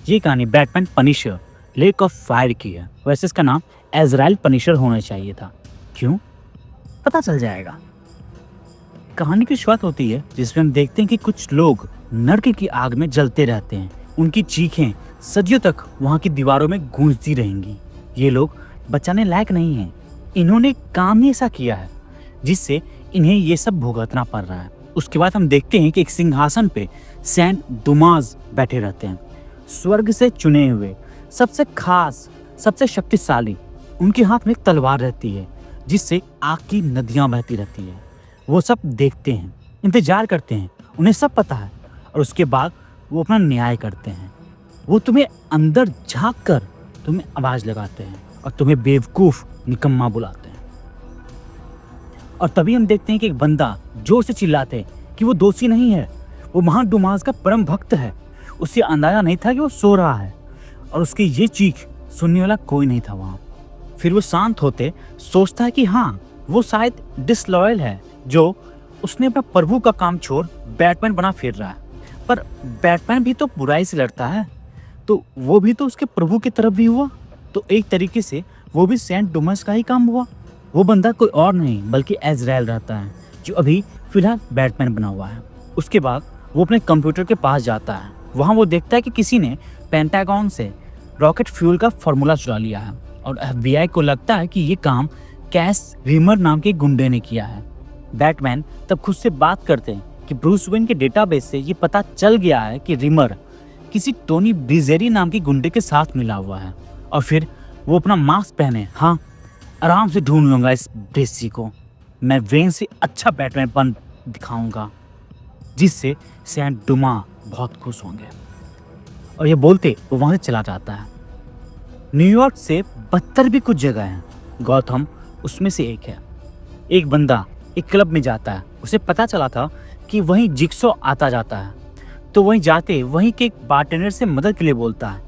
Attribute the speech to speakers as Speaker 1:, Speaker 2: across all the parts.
Speaker 1: ये कहानी Batman Punisher lake of fire की है। वैसे इसका नाम एजराइल पनिशर होना चाहिए था। क्यों? पता चल जाएगा। कहानी की शुरुआत होती है जिसमें हम देखते हैं कि कुछ लोग नरक की आग में जलते रहते हैं। उनकी चीखें सदियों तक वहां की दीवारों में गूंजती रहेंगी। ये लोग बचाने लायक नहीं हैं। इन्होंने काम ही ऐसा किया है जिससे इन्हें ये सब भुगतना पड़ रहा है। उसके बाद हम देखते हैं कि एक सिंहासन पे सेंट दुमास बैठे रहते हैं, स्वर्ग से चुने हुए, सबसे खास, सबसे शक्तिशाली। उनके हाथ में एक तलवार रहती है जिससे आग की नदियां बहती रहती है। वो सब देखते हैं, इंतजार करते हैं, उन्हें सब पता है और उसके बाद वो अपना न्याय करते हैं। वो तुम्हें अंदर झांक कर तुम्हें आवाज लगाते हैं और तुम्हें बेवकूफ निकम्मा बुलाते हैं। और तभी हम देखते हैं कि एक बंदा जोर से चिल्लाते हैं कि वो दोषी नहीं है, वो महान दुमास का परम भक्त है। उसे अंदाजा नहीं था कि वो सो रहा है और उसकी ये चीख सुनने वाला कोई नहीं था वहाँ। फिर वो शांत होते सोचता है कि हाँ, वो शायद डिसलॉयल है जो उसने अपना प्रभु का काम छोड़ बैटमैन बना फिर रहा है। पर बैटमैन भी तो बुराई से लड़ता है, तो वो भी तो उसके प्रभु की तरफ भी हुआ। तो एक तरीके से वो भी सेंट डुमस का ही काम हुआ। वो बंदा कोई और नहीं बल्कि एजराइल रहता है जो अभी फिलहाल बैटमैन बना हुआ है। उसके बाद वो अपने कंप्यूटर के पास जाता है। वहाँ वो देखता है कि किसी ने पेंटागन से रॉकेट फ्यूल का फॉर्मूला चुरा लिया है और FBI को लगता है कि ये काम कैश रिमर नाम के गुंडे ने किया है। बैटमैन तब खुद से बात करते हैं कि ब्रूस वेन के डेटाबेस से ये पता चल गया है कि रिमर किसी टोनी ब्रिजेरी नाम के गुंडे के साथ मिला हुआ है। और फिर वो अपना मास्क पहने, हाँ, आराम से ढूंढ लूंगा इस ब्रेसी को, मैं वेन से अच्छा बैटमैन बन दिखाऊंगा जिससे सेंट डुमा बहुत खुश होंगे। और ये बोलते वो वहां से चला जाता है। न्यूयॉर्क से बदतर भी कुछ जगह हैं, गौथम उसमें से एक है। एक बंदा एक क्लब में जाता है, उसे पता चला था कि वहीं जिक्सॉ आता जाता है, तो वहीं जाते वहीं के एक बारटेंडर से मदद के लिए बोलता है।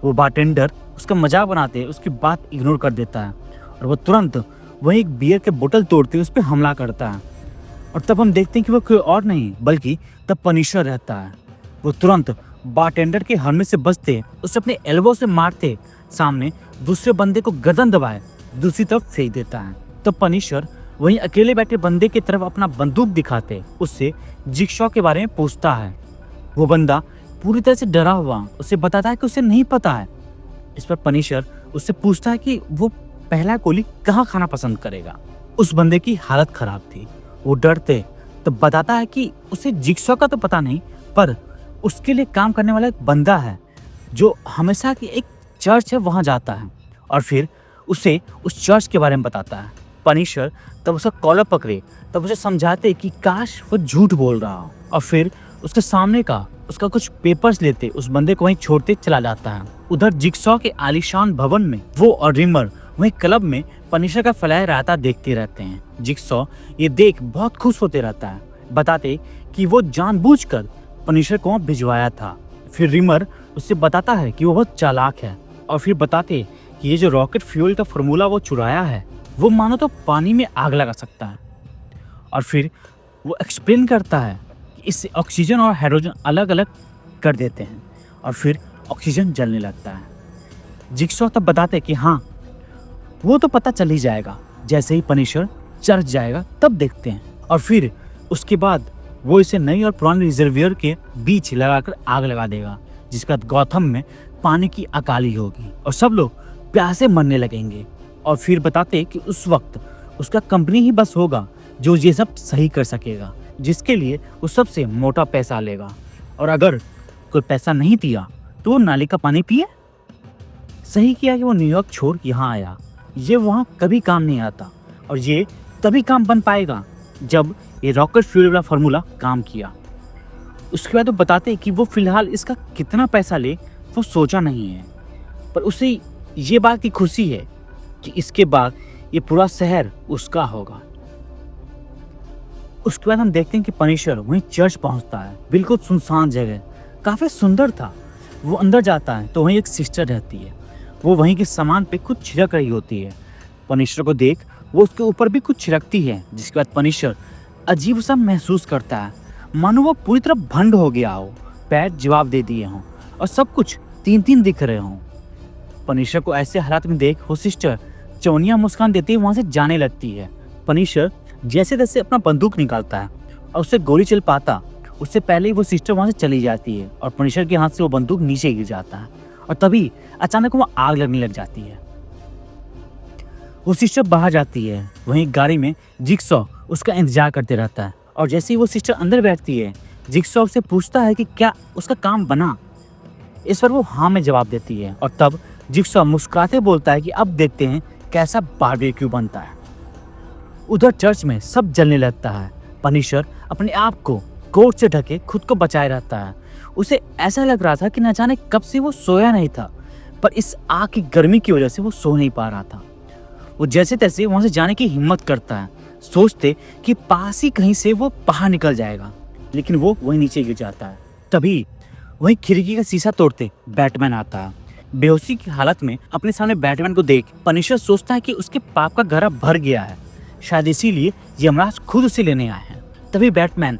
Speaker 1: वो बारटेंडर उसका मजाक बनाते उसकी बात इग्नोर कर देता है और वो तुरंत वहीं एक बियर के बोतल तोड़ते उस पर हमला करता है। और तब हम देखते हैं कि वो कोई और नहीं बल्कि तब पनिशर रहता है। वो तुरंत बारटेंडर के हेलमेट से बचते उसे अपने एल्बो से मारते सामने दूसरे बंदे को गर्दन दबाए दूसरी तरफ फेंक देता है। तब पनिशर वहीं अकेले बैठे बंदे की तरफ अपना बंदूक दिखाते उससे जिक्सॉ के बारे में पूछता है। वो बंदा पूरी तरह से डरा हुआ उसे बताता है कि उसे नहीं पता है। इस पर पनिशर उससे पूछता है कि वो पहला गोली कहाँ खाना पसंद करेगा। उस बंदे की हालत खराब थी, वो डरते तो बताता है कि उसे जिक्सॉ का तो पता नहीं, पर उसके लिए काम करने वाला एक बंदा है जो हमेशा की एक चर्च है वहां जाता है और फिर उसे उस चर्च के बारे में बताता है। पनिशर तब उसका कॉलर पकड़े तब उसे समझाते कि काश वो झूठ बोल रहा हो और फिर उसके सामने का उसका कुछ पेपर्स लेते उस बंदे को वहीं छोड़ते चला जाता है। उधर जिक्सॉ के आलीशान भवन में वो और रिमर वहीं क्लब में पनिशर का फैलाया रहता देखते रहते हैं। जिक्सॉ ये देख बहुत खुश होते रहता है, बताते कि वो जानबूझकर पनिशर को वहाँ भिजवाया था। फिर रिमर उससे बताता है कि वो बहुत चालाक है और फिर बताते कि ये जो रॉकेट फ्यूल का फॉर्मूला वो चुराया है वो मानो तो पानी में आग लगा सकता है। और फिर वो एक्सप्लेन करता है कि इससे ऑक्सीजन और हाइड्रोजन अलग अलग कर देते हैं और फिर ऑक्सीजन जलने लगता है। जिक्सॉ तब बताते कि हाँ, वो तो पता चल ही जाएगा, जैसे ही पनिशर चर्च जाएगा तब देखते हैं। और फिर उसके बाद वो इसे नई और पुराने रिजर्वियर के बीच लगाकर आग लगा देगा, जिसके बाद गौथम में पानी की अकाली होगी और सब लोग प्यासे मरने लगेंगे। और फिर बताते कि उस वक्त उसका कंपनी ही बस होगा जो ये सब सही कर सकेगा, जिसके लिए वो सबसे मोटा पैसा लेगा और अगर कोई पैसा नहीं दिया तो वो नाली का पानी पिए। सही किया कि वो न्यूयॉर्क छोड़ यहाँ आया। ये वहाँ कभी काम नहीं आता और ये तभी काम बन पाएगा जब ये रॉकेट फ्यूल वाला फार्मूला काम किया। उसके बाद वो बताते कि वो फिलहाल इसका कितना पैसा ले वो सोचा नहीं है, पर उसे ये बात की खुशी है कि इसके बाद ये पूरा शहर उसका होगा। उसके बाद हम देखते हैं कि पनिशर वहीं चर्च पहुंचता है, बिल्कुल सुनसान जगह, काफी सुंदर था। वो अंदर जाता है तो वहीं एक सिस्टर रहती है, वो वहीं के सामान पे कुछ छिड़क रही होती है। पनिशर को देख वो उसके ऊपर भी कुछ छिड़कती है, जिसके बाद पनिशर अजीब सा महसूस करता है, मानो वो पूरी तरह भंड हो गया हो, पैर जवाब दे दिए हों और सब कुछ तीन दिख रहे हों। पनिशर को ऐसे हालात में देख वो सिस्टर चौनिया मुस्कान देते हुए वहां से जाने लगती है। पनिशर जैसे तैसे अपना बंदूक निकालता है और उससे गोली चल पाता उससे पहले ही वो सिस्टर वहां से चली जाती है और पनिशर के हाथ से वो बंदूक नीचे गिर जाता है और तभी अचानक वो आग लगने लग जाती है। वो सिस्टर बाहर जाती है। वहीं गाड़ी में जिगसॉ उसका इंतजार करते रहता है और जैसे ही वो सिस्टर अंदर बैठती है जिगसॉ उससे पूछता है कि क्या उसका काम बना। इस पर वो हाँ में जवाब देती है और तब जिगसॉ मुस्कुराते बोलता है कि अब देखते हैं कैसा बारबेक्यू बनता है। उधर चर्च में सब जलने लगता है। पनिशर अपने आप को कोट से ढके खुद को बचाए रहता है। उसे ऐसा लग रहा था कि न जाने कब से वो सोया नहीं था, पर इस आग की गर्मी की वजह से वो सो नहीं पा रहा था। वो जैसे तैसे वहां से जाने की हिम्मत करता है, सोचते कि पास ही कहीं से वो बाहर निकल जाएगा, लेकिन वो वहीं नीचे गिर जाता है। तभी वहीं खिड़की का शीशा तोड़ते बैटमैन आता है। बेहोशी की हालत में अपने सामने बैटमैन को देख पनिशर सोचता है कि उसके पाप का घड़ा भर गया है, शायद इसीलिए यमराज खुद उसे लेने आए हैं। तभी बैटमैन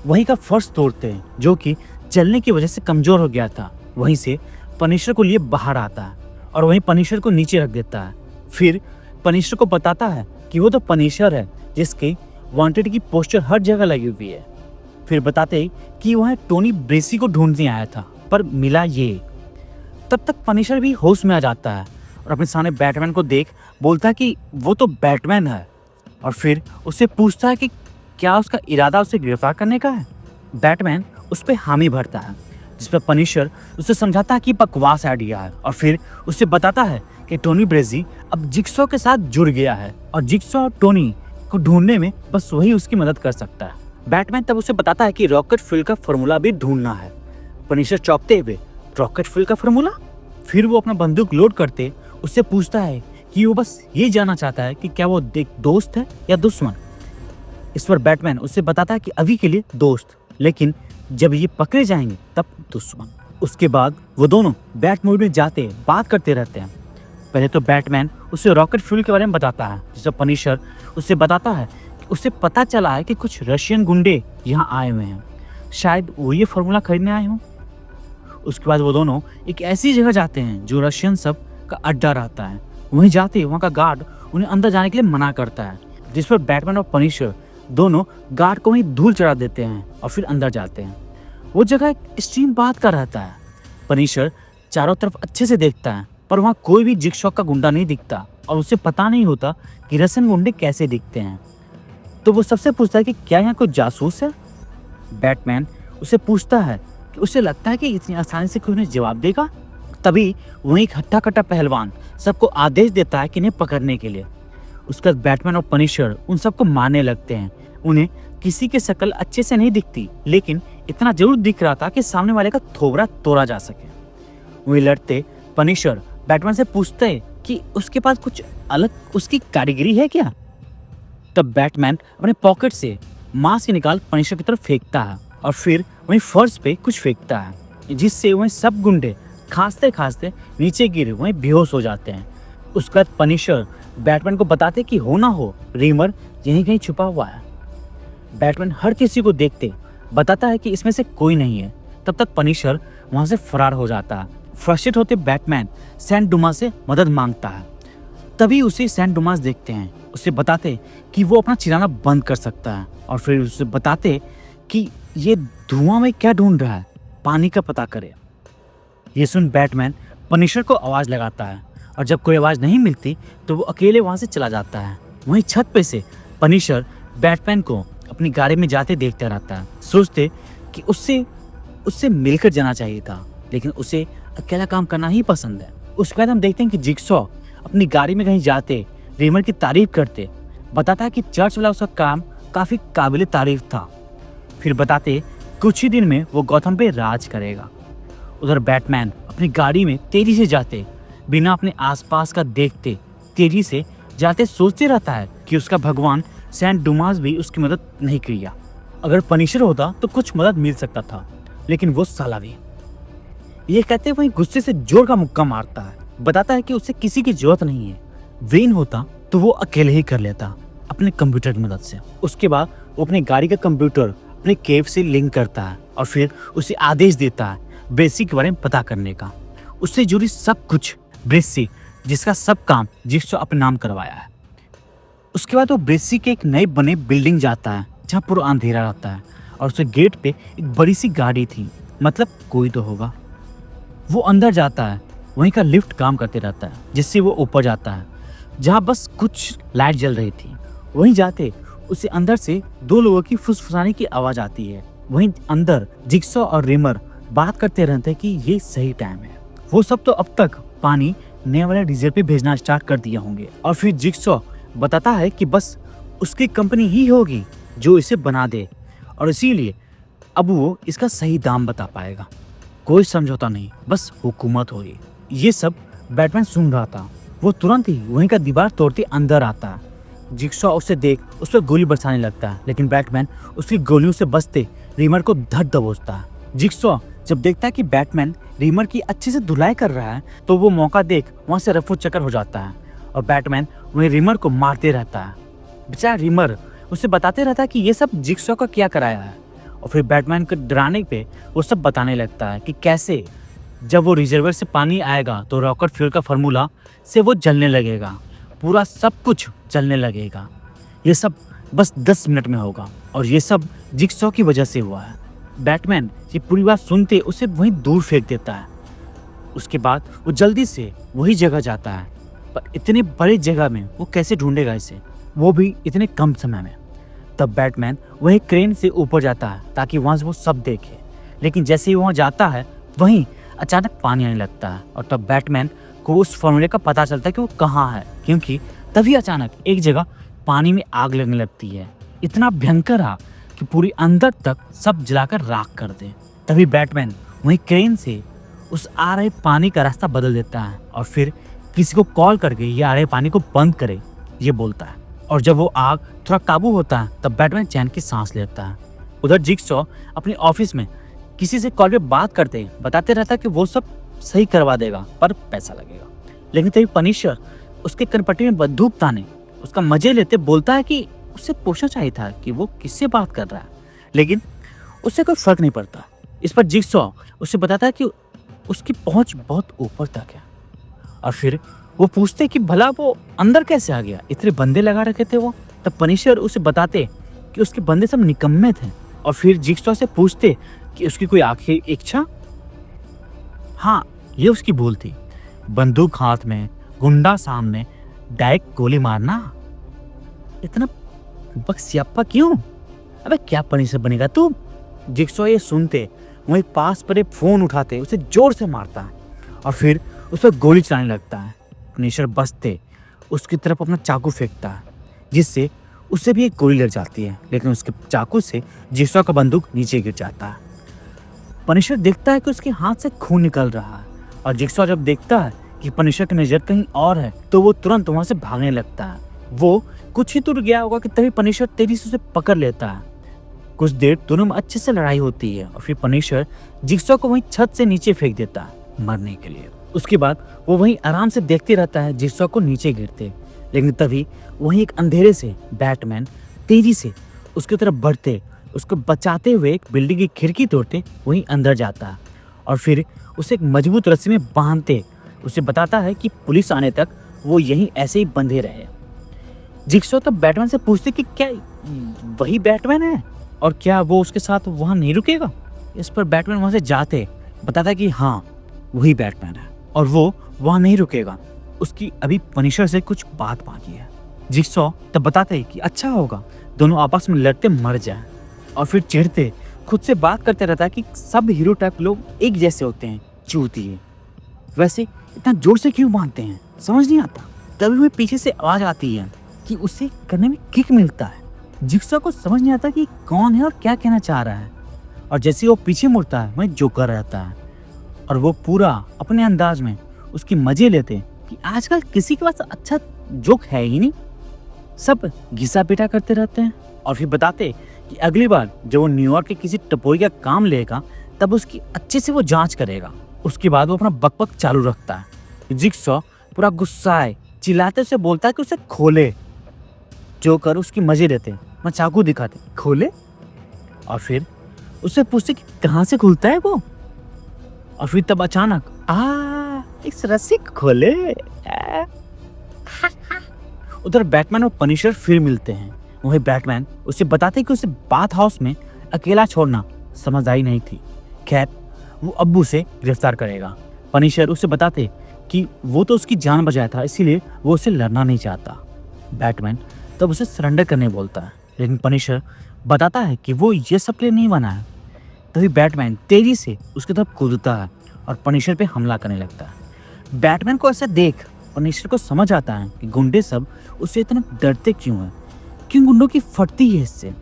Speaker 1: वहीं का फर्श तोड़ते हैं जो कि जलने की वजह से कमजोर हो गया था। वहीं से पनिशर को लिए बाहर आता है और वहीं पनिशर को नीचे रख देता है। फिर पनिशर को बताता है कि वो तो पनिशर है जिसके वांटेड की पोस्टर हर जगह लगी हुई है। फिर बताते कि वह टोनी ब्रेसी को ढूंढने आया था पर मिला ये। तब तक पनिशर भी होश में आ जाता है और अपने सामने बैटमैन को देख बोलता है कि वो तो बैटमैन है और फिर उससे पूछता है कि क्या उसका इरादा उसे गिरफ्तार करने का है। बैटमैन उस पर हामी भरता है जिस पर पनिशर उसे समझाता है कि बकवास आइडिया है और फिर उसे बताता है कि टोनी ब्रेजी अब जिगसॉ के साथ जुड़ गया है और जिगसॉ और टोनी को ढूंढने में बस वही उसकी मदद कर सकता है। बैटमैन तब उसे बताता है कि रॉकेट फ्यूल का फॉर्मूला भी ढूंढना है। पनिशर चौंकते हुए रॉकेट फ्यूल का फॉर्मूला। फिर वो अपना बंदूक लोड करते उससे पूछता है कि वो बस ये जानना चाहता है कि क्या वो दोस्त है या दुश्मन। इस पर बैटमैन उससे बताता है कि अभी के लिए दोस्त, लेकिन जब ये पकड़े जाएंगे तब दुश्मन। उसके बाद वो दोनों बैट मोड में जाते बात करते रहते हैं। पहले तो बैटमैन उसे रॉकेट फ्यूल के बारे में बताता है जिसे पनिशर उससे बताता है कि उसे पता चला है कि कुछ रशियन गुंडे यहाँ आए हुए हैं, शायद वो ये फॉर्मूला खरीदने आए हों। उसके बाद वो दोनों एक ऐसी जगह जाते हैं जो रशियन सब का अड्डा रहता है। वहीं जाते वहाँ का गार्ड उन्हें अंदर जाने के लिए मना करता है, जिस पर बैटमैन और पनिशर दोनों गार्ड को वहीं धूल चढ़ा देते हैं और फिर अंदर जाते हैं। वो जगह एक एक्सट्रीम बात का रहता है। पनिशर चारों तरफ अच्छे से देखता है पर वहाँ कोई भी जिगसॉ का गुंडा नहीं दिखता और उसे पता नहीं होता कि रशियन गुंडे कैसे दिखते हैं। तो वो सबसे पूछता है कि क्या यहाँ कोई जासूस है। बैटमैन उसे पूछता है कि उसे लगता है कि इतनी आसानी से कोई उन्हें जवाब देगा। तभी वहीं एक हट्टा कट्टा पहलवान सबको आदेश देता है कि इन्हें पकड़ने के लिए। उसके बाद बैटमैन और पनिशर उन सबको मारने लगते हैं। उन्हें किसी की शक्ल अच्छे से नहीं दिखती, लेकिन इतना जरूर दिख रहा था कि सामने वाले का थोबड़ा तोड़ा जा सके। वही लड़ते पनिशर बैटमैन से पूछते कि उसके पास कुछ अलग उसकी कारीगरी है क्या। तब बैटमैन अपने पॉकेट से मास्क निकाल पनिशर की तरफ फेंकता है और फिर वहीं फर्श पे कुछ फेंकता है, जिससे वहीं सब गुंडे खांसते खांसते नीचे गिरे वहीं बेहोश हो जाते हैं। उसके बाद पनिशर बैटमैन को बताते कि हो ना हो रीमर यहीं कहीं छुपा हुआ है। बैटमैन हर किसी को देखते बताता है कि इसमें से कोई नहीं है। तब तक पनिशर वहां से फरार हो जाता है। फ्रस्ट्रेट होते बैटमैन सैंड डुमास से मदद मांगता है। तभी उसे सैंड डुमास देखते हैं। उसे बताते कि वो अपना चिल्लाना बंद कर सकता है और फिर उसे बताते कि ये धुआं में क्या ढूंढ रहा है, पानी का पता करे। ये सुन बैटमैन पनिशर को आवाज लगाता है और जब कोई आवाज नहीं मिलती तो वो अकेले वहां से चला जाता है। वहीं छत पे से पनिशर बैटमैन को अपनी गाड़ी में जाते देखता रहता है, सोचते कि उससे मिलकर जाना चाहिए था, लेकिन उसे अकेला काम करना ही पसंद है। उसके बाद हम देखते हैं कि जिगसॉ अपनी गाड़ी में कहीं जाते रीमर की तारीफ करते बताता है कि चर्च वाला उसका काम काफी काबिल तारीफ था। फिर बताते कुछ ही दिन में वो गौथम पे राज करेगा। उधर बैटमैन अपनी गाड़ी में तेजी से जाते बिना अपने आसपास का देखते तेजी से जाते सोचते रहता है कि उसका भगवान सैंड डुमास भी उसकी मदद नहीं किया। अगर पनिशर होता तो कुछ मदद मिल सकता था, लेकिन वो साला भी। ये कहते वहीं गुस्से से जोर का मुक्का मारता है, बताता है कि उसे किसी की जरूरत नहीं है। वेन होता तो वो अकेले ही कर लेता अपने कंप्यूटर की मदद से। उसके बाद वो अपनी गाड़ी का कंप्यूटर अपने केव से लिंक करता है और फिर उसे आदेश देता है बेसिक के बारे में पता करने का। उससे जुड़ी सब कुछ ब्रेसी, जिसका सब काम जिक्सो अपने नाम करवाया है। उसके बाद वो ब्रेसी के एक नए बने बिल्डिंग जाता है जहाँ पूरा अंधेरा रहता है और उसके गेट पे एक बड़ी सी गाड़ी थी, मतलब कोई तो होगा। वो अंदर जाता है, वहीं का लिफ्ट काम करते रहता है जिससे वो ऊपर जाता है जहाँ बस कुछ लाइट जल रही थी। वहीं जाते उसे अंदर से दो लोगों की फुसफुसाने की आवाज आती है। वहीं अंदर जिक्सो और रिमर बात करते रहते हैं कि ये सही टाइम है। वो सब तो अब तक पानी नए वाले डीजल पे भेजना स्टार्ट कर दिए होंगे और फिर जिक्सो बताता है कि बस उसकी कंपनी ही होगी जो इसे बना दे और इसीलिए अब वो इसका सही दाम बता पाएगा। कोई समझौता नहीं, बस हुकूमत होगी। ये सब बैटमैन सुन रहा था। वो तुरंत ही वहीं का दीवार तोड़ते अंदर आता है। जिक्सो उसे देख उस पर गोली बरसाने लगता है, लेकिन बैटमैन उसकी गोलियों से बचते रीमर को धड़ दबोचता है। जिक्सो जब देखता है कि बैटमैन रीमर की अच्छे से धुलाई कर रहा है तो वो मौका देख वहां से रफू चक्कर हो जाता है और बैटमैन वहीं रीमर को मारते रहता है। बेचारा रीमर उसे बताते रहता है कि ये सब जिक्सो का क्या कराया है और फिर बैटमैन को डराने पे वो सब बताने लगता है कि कैसे जब वो रिजर्वर से पानी आएगा तो रॉकेट फ्यूल का फार्मूला से वो जलने लगेगा, पूरा सब कुछ जलने लगेगा। ये सब बस 10 मिनट में होगा और ये सब जिक्सो की वजह से हुआ है। बैटमैन ये पूरी बात सुनते उसे वहीं दूर फेंक देता है। उसके बाद वो जल्दी से वही जगह जाता है, पर इतने बड़े जगह में वो कैसे ढूंढेगा इसे, वो भी इतने कम समय में। तब बैटमैन वही क्रेन से ऊपर जाता है ताकि वहां से वो सब देखे, लेकिन जैसे ही वहां जाता है वहीं अचानक पानी आने लगता है और तब बैटमैन को उस फॉर्मूले का पता चलता है कि वो कहाँ है, क्योंकि तभी अचानक एक जगह पानी में आग लगने लगती है। इतना भयंकर आग कि पूरी अंदर तक सब जलाकर राख कर दे। तभी बैटमैन वहीं क्रेन से उस आ रहे पानी का रास्ता बदल देता है और फिर किसी को कॉल करके ये आ रहे पानी को बंद करे ये बोलता है। और जब वो आग थोड़ा काबू होता है तब बैटमैन चैन की सांस लेता है। उधर जिक्सो अपने ऑफिस में किसी से कॉल पे बात करते बताते रहता है कि वो सब सही करवा देगा पर पैसा लगेगा। लेकिन तभी पनिशर उसके कनपट्टी में बंदूक ताने उसका मजे लेते बोलता है कि उससे पूछना चाहिए था कि वो किससे बात कर रहा है, लेकिन उससे कोई फर्क नहीं पड़ता। इस पर जिक्सो उसे बताता है कि उसकी पहुंच बहुत ऊपर तक है और फिर वो पूछते कि भला वो अंदर कैसे आ गया, इतने बंदे लगा रखे थे वो। तब पनिशर उसे बताते कि उसके बंदे सब निकम्मे थे और फिर जिक्सो से पूछते कि उसकी कोई आखिरी इच्छा। हाँ, ये उसकी भूल थी, बंदूक हाथ में, गुंडा सामने, डायरेक्ट गोली मारना। इतना बकसियाप्पा क्यों? अबे क्या पनिशर बनेगा तू? जिक्सो ये सुनते वहीं पास पर एक फोन उठाते उसे जोर से मारता है और फिर उस पर गोली चलाने लगता है। पनिशर बचते उसकी तरफ अपना चाकू फेंकता है जिससे उसे भी एक गोली लग जाती है, लेकिन उसके चाकू से जिक्सो का बंदूक नीचे गिर जाता है। पनिशर देखता है कि उसके हाथ से खून निकल रहा है और जिक्सो जब देखता है कि पनिशर की नजर कहीं और है तो वो तुरंत वहां से भागने लगता है। वो कुछ ही दूर गया होगा कि तभी पनिशर तेजी से उसे पकड़ लेता है। कुछ देर दोनों में अच्छे से लड़ाई होती है और फिर पनिशर जिक्सो को वहीं छत से नीचे फेंक देता है मरने के लिए। उसके बाद वो वहीं आराम से देखते रहता है जिक्सो को नीचे गिरते, लेकिन तभी वहीं एक अंधेरे से बैटमैन तेजी से उसकी तरफ बढ़ते उसको बचाते हुए एक बिल्डिंग की खिड़की तोड़ते वहीं अंदर जाता है और फिर उसे एक मजबूत रस्सी में बांधते उसे बताता है कि पुलिस आने तक वो यहीं ऐसे ही बंधे रहे। जिक्सो तब बैटमैन से पूछते कि क्या वही बैटमैन है और क्या वो उसके साथ वहां नहीं रुकेगा। इस पर बैटमैन वहां से जाते बताता कि हाँ वही बैटमैन है और वो वहां नहीं रुकेगा, उसकी अभी पनिशर से कुछ बात बाकी है। जिक्सो तब बताते हैं कि अच्छा होगा दोनों आपस में लड़ते मर जाए और फिर चिढ़ते खुद से बात करते रहता है कि सब हीरो टाइप लोग एक जैसे होते हैं, चूतिए वैसे इतना जोर से क्यों बांधते हैं समझ नहीं आता। तभी वह पीछे से आवाज आती है कि उसे करने में किक मिलता है। जिक्सो को समझ नहीं आता कि कौन है और क्या कहना चाह रहा है और जैसे वो पीछे मुड़ता है वहीं जोकर रहता है और वो पूरा अपने अंदाज में उसकी मजे लेते कि आजकल किसी के पास अच्छा जोक है ही नहीं, सब घिसा पिटा करते रहते हैं। और फिर बताते कि अगली बार जब वो न्यूयॉर्क के किसी टपोरी का काम लेगा तब उसकी अच्छे से वो जांच करेगा। उसके बाद वो अपना बकबक चालू रखता है। जिक्सो पूरा गुस्साए चिल्लाते उसे बोलता है कि उसे खोले। जोकर उसकी मजे लेते मैं चाकू दिखाते खोले और फिर उससे पूछते कि कहाँ से खुलता है वो और फिर तब अचानक इस रस्सी को खोले। उधर बैटमैन और पनिशर फिर मिलते हैं। वही बैटमैन उसे बताते कि उसे बाथ हाउस में अकेला छोड़ना समझदारी नहीं थी। खैर, वो अब उसे गिरफ्तार करेगा। पनिशर उसे बताते कि वो तो उसकी जान बचाया था, इसीलिए वो उसे लड़ना नहीं चाहता। बैटमैन तब उसे सरेंडर करने बोलता है, लेकिन पनिशर बताता है कि वो ये सब प्ले नहीं बना है। तभी बैटमैन तेजी से उसकी तरफ कूदता है और पनिशर पे हमला करने लगता है। बैटमैन को ऐसा देख पनिशर को समझ आता है कि गुंडे सब उससे इतना डरते क्यों हैं, क्यों गुंडों की फटती है इससे।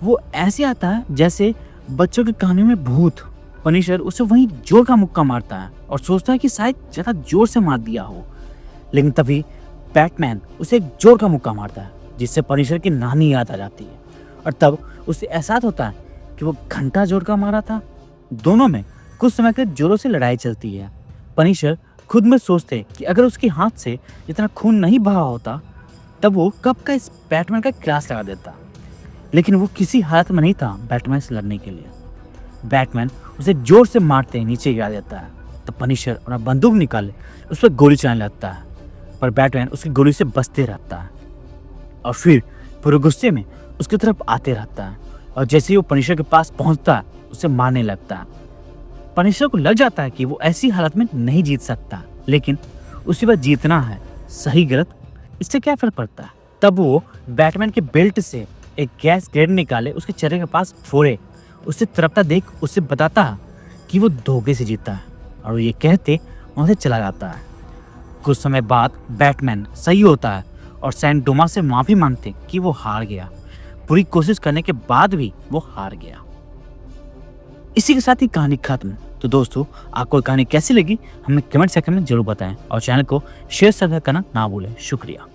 Speaker 1: वो ऐसे आता है जैसे बच्चों की कहानी में भूत। पनिशर उसे वहीं जोर का मुक्का मारता है और सोचता है कि शायद ज्यादा जोर से मार दिया हो, लेकिन तभी बैटमैन उसे एक जोर का मुक्का मारता है जिससे पनिशर की नानी याद आ जाती है और तब उसे एहसास होता है कि वो घंटा जोर का मारा था। दोनों में कुछ समय तक जोरों से लड़ाई चलती है। पनिशर खुद में सोचते कि अगर उसके हाथ से इतना खून नहीं बहा होता तब वो कब का इस बैटमैन का क्लास लगा देता, लेकिन वो किसी हालत में नहीं था बैटमैन से लड़ने के लिए। बैटमैन उसे जोर से मारते ही नीचे गिरा देता है। तो पनिशर अपना बंदूक निकाले उस पर गोली चलाने लगता है, पर बैटमैन उसकी गोली से बचते रहता है और फिर पूरे गुस्से में उसकी तरफ आते रहता है और जैसे ही वो पनिशर के पास पहुंचता है उसे मारने लगता है। पनिशर को लग जाता है कि वो ऐसी हालत में नहीं जीत सकता, लेकिन उसी बात जीतना है, सही गलत इससे क्या फर्क पड़ता है। तब वो बैटमैन के बेल्ट से एक गैस ग्रेनेड निकाले उसके चेहरे के पास फोड़े। उसे तड़पता देख उससे बताता है कि वो धोखे से जीता है और वो ये कहते वहां से चला जाता है। कुछ समय बाद बैटमैन सही होता है और सैंड डोमा से माफी मांगते कि वो हार गया। पूरी कोशिश करने के बाद भी वो हार गया। इसी के साथ ही कहानी खत्म। तो दोस्तों, आपको कहानी कैसी लगी हमें कमेंट सेक्शन में जरूर बताएं और चैनल को शेयर सब्सक्राइब करना ना भूलें। शुक्रिया।